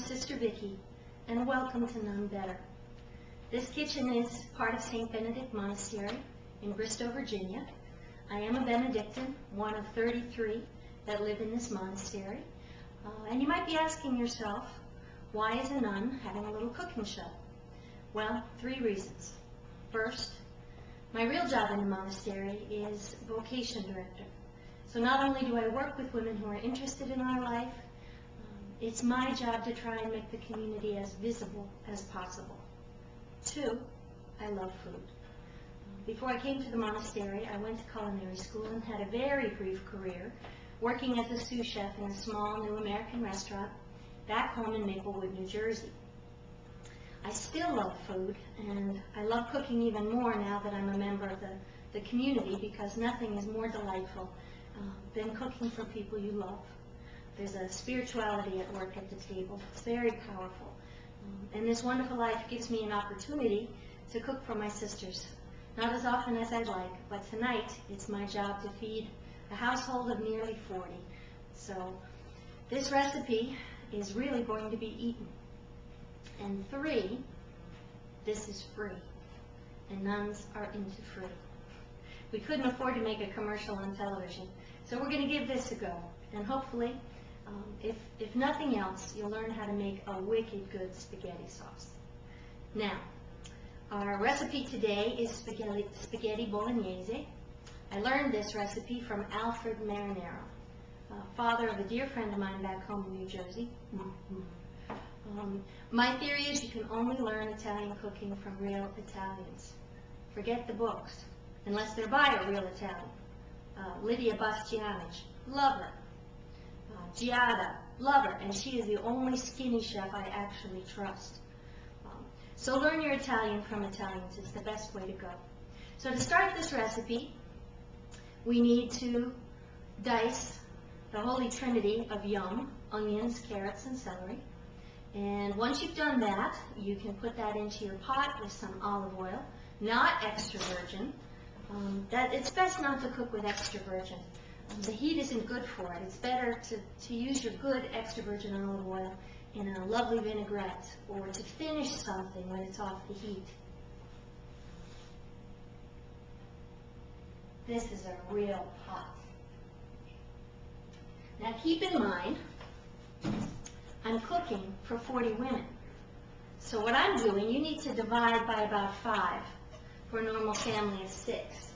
Sister Vicki, and welcome to Nun Better. This kitchen is part of St. Benedict Monastery in Bristow, Virginia. I am a Benedictine, one of 33 that live in this monastery. And you might be asking yourself, why is a nun having a little cooking show? Well, 3 reasons. First, my real job in the monastery is vocation director. So not only do I work with women who are interested in our life, it's my job to try and make the community as visible as possible. 2, I love food. Before I came to the monastery, I went to culinary school and had a very brief career working as a sous chef in a small new American restaurant back home in Maplewood, New Jersey. I still love food, and I love cooking even more now that I'm a member of the community, because nothing is more delightful than cooking for people you love. There's a spirituality at work at the table. It's very powerful. And this wonderful life gives me an opportunity to cook for my sisters. Not as often as I'd like, but tonight it's my job to feed a household of nearly 40. So this recipe is really going to be eaten. And 3, this is free. And nuns are into free. We couldn't afford to make a commercial on television, so we're going to give this a go. And hopefully, if nothing else, you'll learn how to make a wicked good spaghetti sauce. Now, our recipe today is spaghetti bolognese. I learned this recipe from Alfred Marinero, father of a dear friend of mine back home in New Jersey. My theory is you can only learn Italian cooking from real Italians. Forget the books, unless they're by a real Italian. Lydia Bastianich, love her. Giada, love her, and she is the only skinny chef I actually trust. So learn your Italian from Italians. It's the best way to go. So to start this recipe, we need to dice the holy trinity of yum, onions, carrots, and celery. And once you've done that, you can put that into your pot with some olive oil, not extra virgin. It's best not to cook with extra virgin. The heat isn't good for it. It's better to use your good extra virgin olive oil in a lovely vinaigrette, or to finish something when it's off the heat. This is a real pot. Now keep in mind, I'm cooking for 40 women. So what I'm doing, you need to divide by about 5 for a normal family of 6.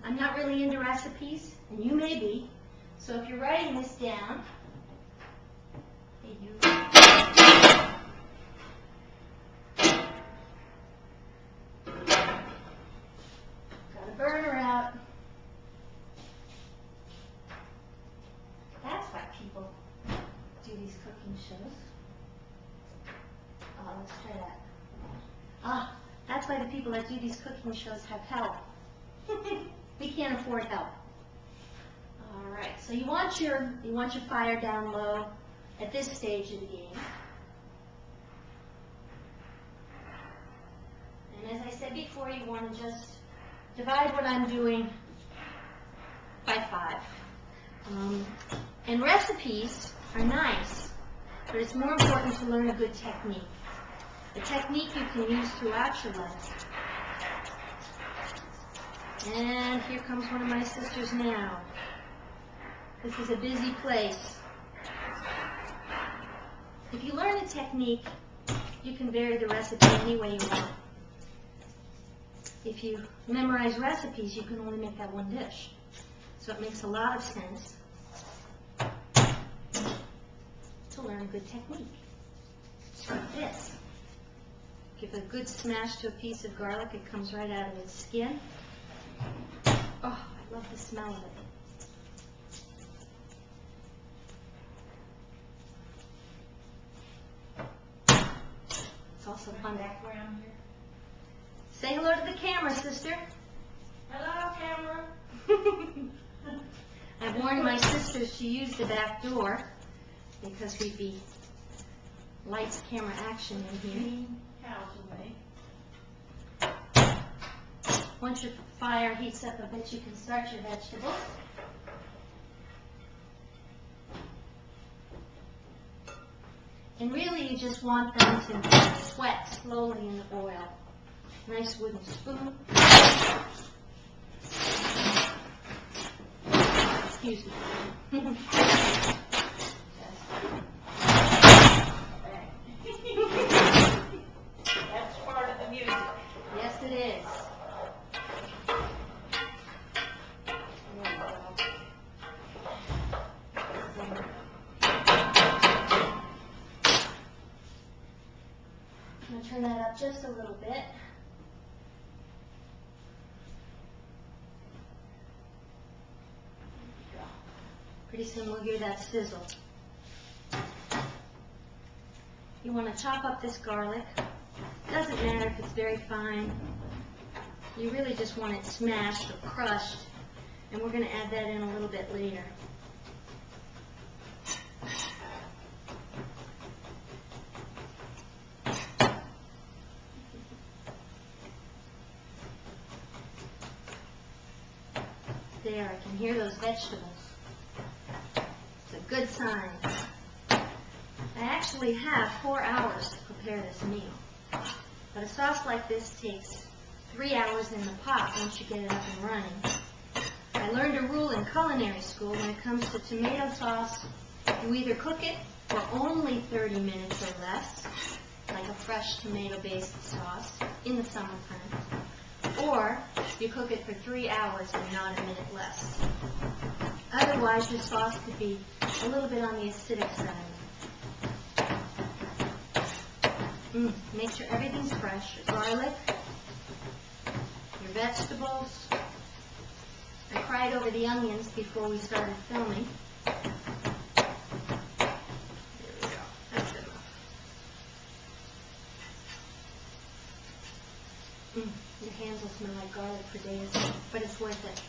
I'm not really into recipes, and you may be, so if you're writing this down, got a burner out. That's why people do these cooking shows. Let's try that. That's why the people that do these cooking shows have help. We can't afford help. All right, so you want your fire down low at this stage of the game. And as I said before, you want to just divide what I'm doing by 5. And recipes are nice, but it's more important to learn a good technique. A technique you can use throughout your life. And here comes one of my sisters now. This is a busy place. If you learn a technique, you can vary the recipe any way you want. If you memorize recipes, you can only make that one dish. So it makes a lot of sense to learn a good technique. Like this. Give a good smash to a piece of garlic. It comes right out of its skin. Oh, I love the smell of it. It's also fun. Background here. Say hello to the camera, sister. Hello, camera. I've warned my sisters to use the back door because we'd be lights, camera, action in here. House away. Once your fire heats up a bit, you can start your vegetables. And really you just want them to sweat slowly in the oil. Nice wooden spoon. Excuse me. That's part of the music. Yes, it is. I'm going to turn that up just a little bit. Pretty soon we'll hear that sizzle. You want to chop up this garlic. Doesn't matter if it's very fine. You really just want it smashed or crushed. And we're going to add that in a little bit later. There, I can hear those vegetables. It's a good sign. I actually have 4 hours to prepare this meal. But a sauce like this takes 3 hours in the pot once you get it up and running. I learned a rule in culinary school when it comes to tomato sauce. You either cook it for only 30 minutes or less, like a fresh tomato-based sauce in the summertime, or you cook it for 3 hours and not a minute less. Otherwise, your sauce could be a little bit on the acidic side. Make sure everything's fresh. Your garlic, your vegetables. I cried over the onions before we started filming. There we go. That's good enough. Your hands will smell like garlic for days, but it's worth it.